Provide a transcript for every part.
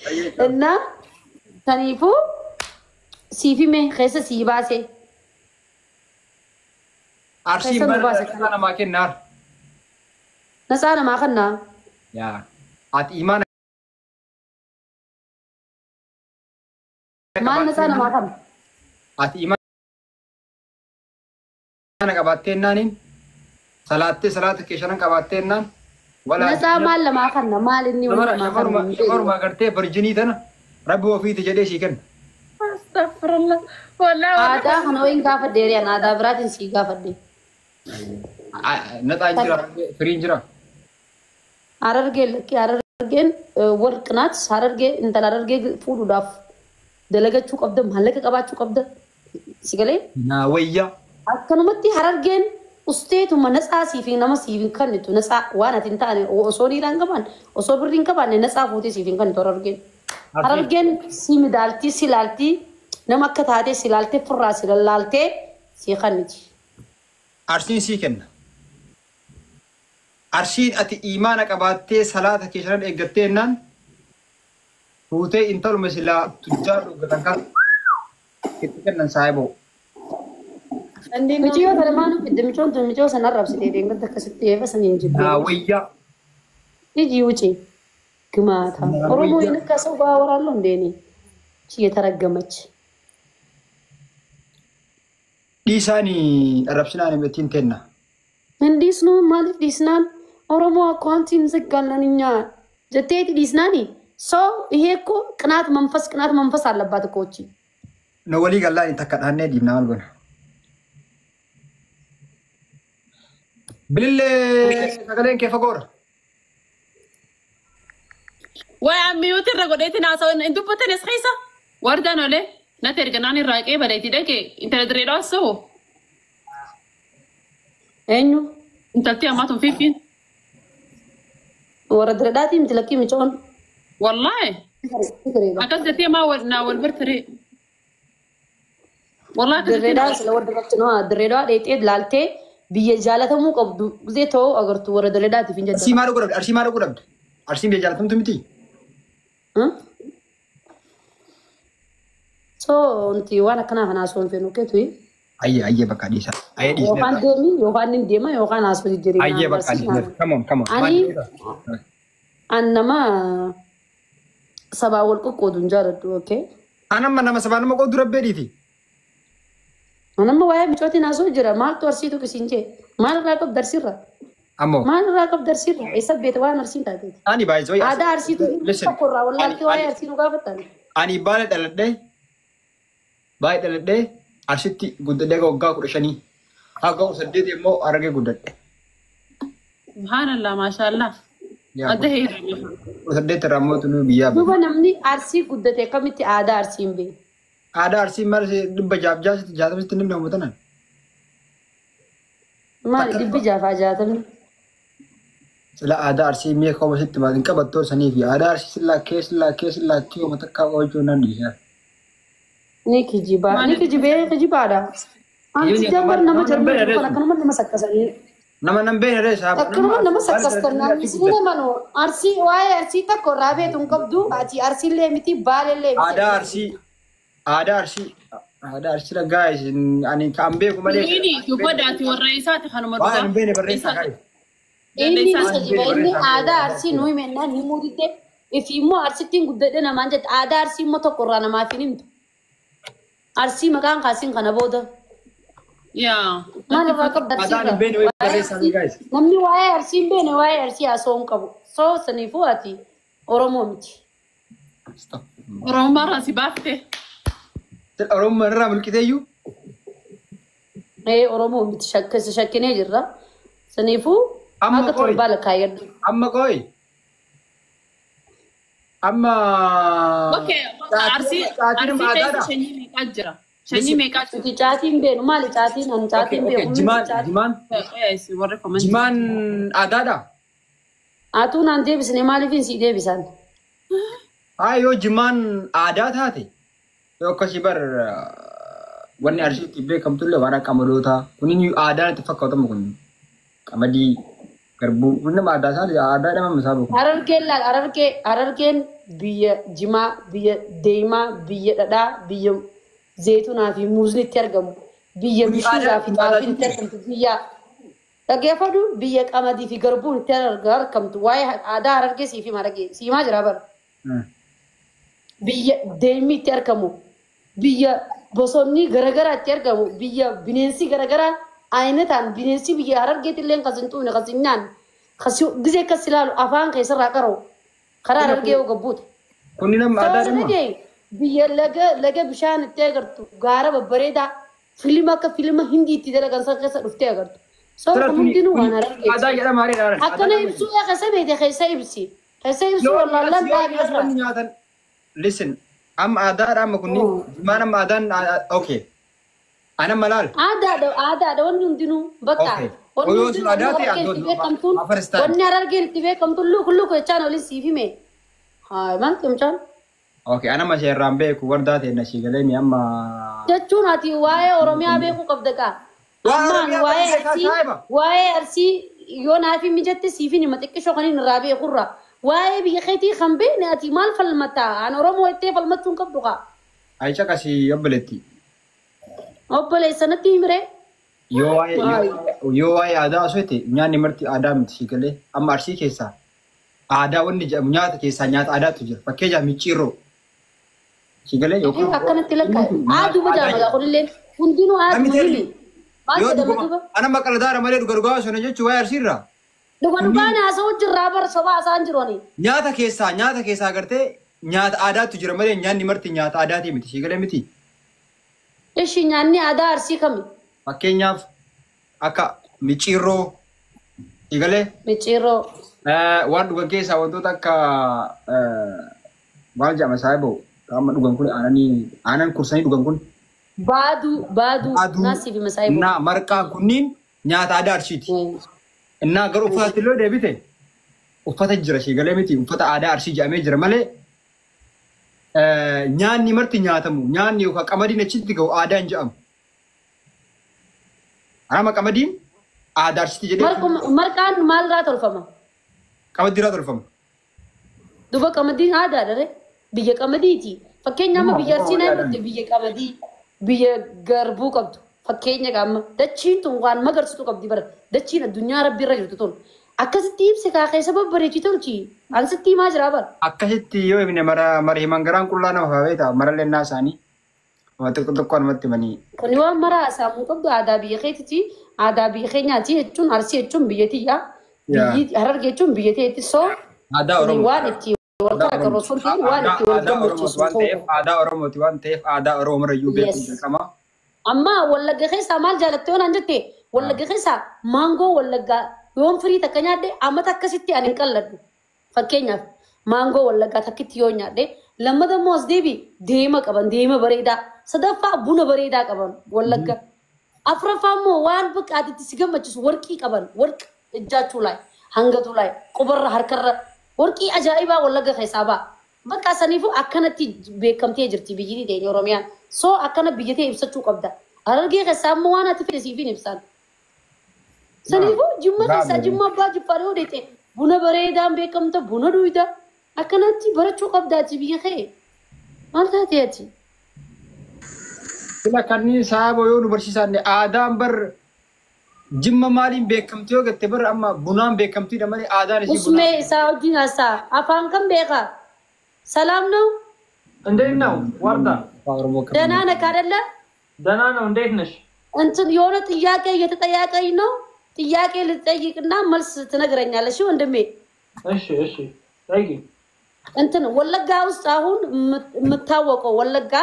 إننا تنيفو سيفي مه خيسة سيباسي أرسي أنا ما كنار نسأنا ما خنا يا أت إيمان ما نسأنا ما خنا أت إيمان أنا كباتين نانين صلاة كيشان كباتين نان ولا نسأ مال لما خنا مال إني ولا ما خنا شمر ما قرتي برجني تنا رب وفي تجدي شيكن استغفر الله والله هذا خنا وين كافر ديري أنا هذا برات إنسي كافر دي نتاجر فرينجرا Arargeen warqinaat Harargee intala Harargee fuudhuudhaaf dalagachuu qabda maallaqa qabaachuu qabda si galee wayya akkanumatti Harargeen usteetuma natsaa siifi nama siifi kannitu natsaa waan ati hin taane osoo dhiiraan qabaan osoo birriin qabaanne natsaa fuutee siifi kannitu Harargeen si midaaltii si laaltii nama akka taatee si laaltee furraa si laaltee si kanniti. Arsiin sii kenna. Arshiin ati imaana qabattee salaata keessan eeggattee naan fuutee intaluma silaa tujjaa dhuggatan kan itti kennan saayiboo. Michiyoo talamaanu fidde michoo sana rabsitee deemgadda akkasitti eefa saniin jibbee. Wayyaa. Iji wuce ግማታ ኦሮሞ ይነካሰው ባወራለሁ እንደኔ እቺ የተረገመች ዲሳኒ ረብሽናን የምትንተና እንዲስ ነው ማለት ዲስናን ኦሮሞ አኳንቲን ዘጋለንኛ ጀቴት ዲስናኒ ሶ ይሄ እኮ ቅናት መንፈስ አለባት እኮ እቺ ነው ወሊ ጋላን ተከዳነ ዲናል ጎና ብልል ሰገለን ከፈጎር وعميوت الرجولات ناسون انتو بتني سخيسة وردان ولا نترجعني الراقي بدأتي دقي انت تدري راسه اينو انت بتيجي ما تنفي فين ورد رداتي متلقي ميشون والله أكاد تيجي ما ولنا والبرتري والله الردات لو ورد رجعنا الردات يتيد لالته بيجالته مو قبض زيتو أجر تو ورد رداتي فين جد أرسي ما رقول أرسي بيجالتهم تمتي so unti wana kana hana so fenu ketui ayye baka disa ayye disa yohan demi yohan dema yohan aso jiri ayye baka disa come on ani annama sabawol ko kodun jaratu okay nama sabana ko durabbe diti anama waya bichoti naso jira mal to arsitu kisinje mal rakab darsira ammo mal rakab darsira esa betwa narsin tati ani baizo ada arsitu korra wallahi waya arsitu gafatan ani bale dalade baay dalade arsitti guddade gogga kudashani haga usadde mo arage guddade subhanallah mashallah adhe usadde taramotu nu biya duba namni arsi guddate kamiti ada arsin be ada arsi mar dibba jabja jadamist nimna mutanan mal dibbi jafa jadam sila ada arsi me ko sit ma din kabattor sani fi ada arsi sila kesla kiyo matakka ojo nan diha niki jiba da anti jambar nama jambar kana nama sakkasani nama nambe re sahab takuma nama sakkasana sine mano arsi waay arsi takko rabe tun kabdu ati arsi le miti bale le ada arsi la guys ani kambe kuma le ini tubadati warraisat khanuma wa an bene barresa guys ini ada arsi nui menna ni mudite ifimo arsi tin guddade na manjet ada arsi mo to qur'ana ma finim arsi makan qasin kana boda ya mana rakab darsi ada bene we barresa guys namni waay arsi ason qabu so sanifuati oromo miti oromo rasi bafte oromo marra mulkiteyu oromo miti shakkene jirra sanifu amma koy bala kayad amma koy amma okay arsi shanyi me kajra ti chatin be no mali chatin an chatin be jiman adada atun an debisne mali fin si debisan ayo jiman adatati yo kasibar wani arsi tibe kamtulle wara kamadota kunin adanati fakkawta mukun kamadi Garbu kunna ada sal ada nama masabu. Arargeen biyya jimaa biyya deemaa biyya dhadhaa biyya zeetunaa fi muuznitti argamu biyya bishuudhaa fi xaafiitti argamtu biyya dhageeffadhu biyya qamadii fi garbuun itti argamtu waa'ee aadaa Harargee siifi maragee siimaa jira bara biyya deemii itti argamu biyya bosonni garagaraa itti argamu biyya bineensi garagaraa ayinataan bineensi biyya Harargeetti illee kasintuune kasinnaan gisee akkas ilaalu afaan keessarraa qaroo karaa Harargee yoo gabbuute. Kunni nama aadaa nama. Biyya laga bishaan itti agartu gaara babbareedaa filima akka filima hindiitti dalagan san keessa dhuftee agartu. So hundinuu waan Harargee. Aadaa jedhama maaliidha? Akkana ibsuu keessa beekte keessa ibsi. Keessa ibsuu wallaallaan dhaabii. Listen, am aadaa amma kunni maana aadaan okay. Ana malal. Aadaa wanni hundinuu bakka. Wanni Harargeen itti beekamtu luku jechaan olin siif hime. Haa maanti mucaan. Okay, ana masheerraan beeku wardaa ta'e na shigalee mi amma. Jechuun ati waa'ee Oromiyaa beekuu qabda kaa. Ammaan waa'ee Arsii yoo naaf hin mijatte siif hima xiqqishoo kan irraa beekurra. Waa'ee biyya keetii kan beekne ati maal falmataa? An Oromoo ittee falmachuun qabdu kaa. Aisha kasii obboleetti. Obboleessanatti himire. Yoo waa'ee aadaa osoo itti nyaanni marti aadaa miti shigalee amma Arsii keessaa aadaa wanni jedhamu nyaata keessaa nyaata aadaatu jira. Fakkeenyaaf micciirroo. Shigalee yookaan akkanatti lakkaa'e. Aaduma jaamala kunillee hundinuu aaduma. Ana maqaladaara malee dhugaa osoo jechuun waa'ee Arsiirraa. Dhugaan haasa'u jirraa bara sobaa isaan jirooni. Nyaata keessaa agartee nyaata aadaatu jira malee nyaanni marti nyaata aadaati miti shigalee miti. Ishi nyaanni aadaa Arsii kami? Fakkeenyaaf akka micciirroo shigalee. Micciirroo. Waan dhugan keessaa wantoota akka maal jedhama saayiboo amma dhugan kun aanan kursanii dhugan kun. Baaduu naasii fi masaayiboo. Naa marqaa kunniin nyaata aadaa Arsiiti. Innaa gara uffataatti illee deebite uffata jira shigalee miti uffata aadaa Arsii jedhamee jira malee nyaanni marti nyaatamu nyaanni yookaan qamadiin achitti ga'u aadaan jedhamu. Anama qamadiin aadaa Arsiiti jedhee. Marqaan maalirraa tolfama? Qamaddiirraa tolfama. Duba qamadiin aadaadha biyya qamadiiti. Fakkeenya amma biyya Arsii naannootti biyya qamadii biyya garbuu qabdu. Fakkeenya qaama dachiin tun waan magarsitu qabdi bara dachiin addunyaa rabbii irra jirtu tun akkasitti ibsi kaakee babbareechii tolchi ansitti himaa jira bara. Akkasitti yoo ibne mara himan garaan qullaa nama fa'aa marallee naa isaanii tokko namatti himanii. Kuni waan maraa saamuu qabdu aadaa biyya keetiiti aadaa biyya keenyaati jechuun Arsii jechuun biyyatiyyaa biyyi Harargee jechuun biyyattiitti soo waan itti aadaa Oromooti waan ta'eef aadaa Oromoo beekuu beekama. Amma wallagga keessaa maal jaalattee waan jette wallagga keessaa maangoo wallaggaa yoon firii takka nyaadhe amma akkasitti ani hin qalladhu. Fakkeenyaaf maangoo wallaggaa takkitti yoo nyaadhe lammata immoo as deema qaban deema bareedaa sadaffaa buna bareedaa qaban wallagga. Afuraffaa immoo waan buqqaatitti si gammachiisu warqii qaban warqi ijjaachuu laay hangatu laay qubarra harkarra warqii ajaa'ibaa wallagga keessaa ba'a. Bakka saniifuu akkanatti beekamtee jirti biyyi teenya Oromiyaan. So akkana biyya ta'e ibsachuu qabda. Harargee keessaa immoo waan ati fedhe siif hin ibsan. Saniifuu jimma keessaa jimma abbaa jibbaa yoo deete buna bareedaan beekamta buna dhuyda akkanatti barachuu qabdaati biyya ta'e. Maal taatee ati? Sila kanneen saaboo yoo nu barsiisan aadaan bar jimma maaliin beekamti yoo gatte bar amma bunaan beekamtiidha malee aadaan isii bunaa. Usmee isaa wajjin haasaa afaan kan beekaa? ሰላም ነው እንዴት ነው ወርዳ ደህና ነህ አይደለ ደህና ነው እንዴት ነሽ እንትን የሆነ ጥያቄ እየተጠያቀኝ ነው ጥያቄ ልጠይቅና መልስ ትነግረኛለሽ ወንድሜ እሺ ጠይቂ እንትን ወለጋ ውስጥ አሁን የምታወቀው ወለጋ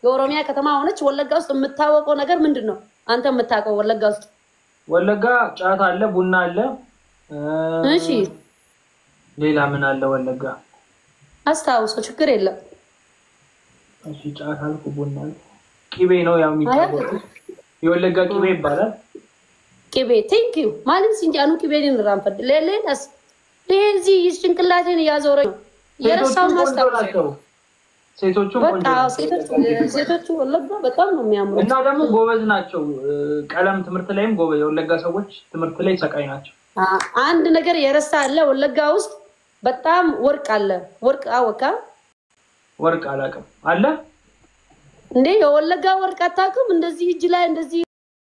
የኦሮሚያ ከተማ ሆነች ወለጋ ውስጥ የምታወቀው ነገር ምንድነው አንተ የምታውቀው ወለጋ ውስጥ ወለጋ ጫት አለ ቡና አለ እሺ ሌላ ምን አለ ወለጋ አስታውሰው ችግር የለም እሺ ጫት አልኩ ቡና ቂቤ ነው ያው የሚታወቀው የወለጋ ቂቤ ይባላል ቂቤ ቴንክ ዩ ማለት ሲንጃኑ ቂቤን እንራንፈድ ለሌላስ ለዚህ ይሽንቅላቴን ያዞረኝ የረሳው ማስታወሰው ሴቶቹ ወለጋ በጣም ነው የሚያምሩት እና ደግሞ ጎበዝ ናቸው ቀለም ትምህርት ላይም ጎበዝ የወለጋ ሰዎች ትምህርት ላይ ሰቃይ ናቸው አንድ ነገር የረሳ አለ ወለጋ ውስጥ በጣም ወርቅ አለ ወርቅ አወካ ወርቅ አላውቅም አለ እንዴ የወለጋ ወርቅ አታውቅም እንደዚህ እጅ ላይ እንደዚህ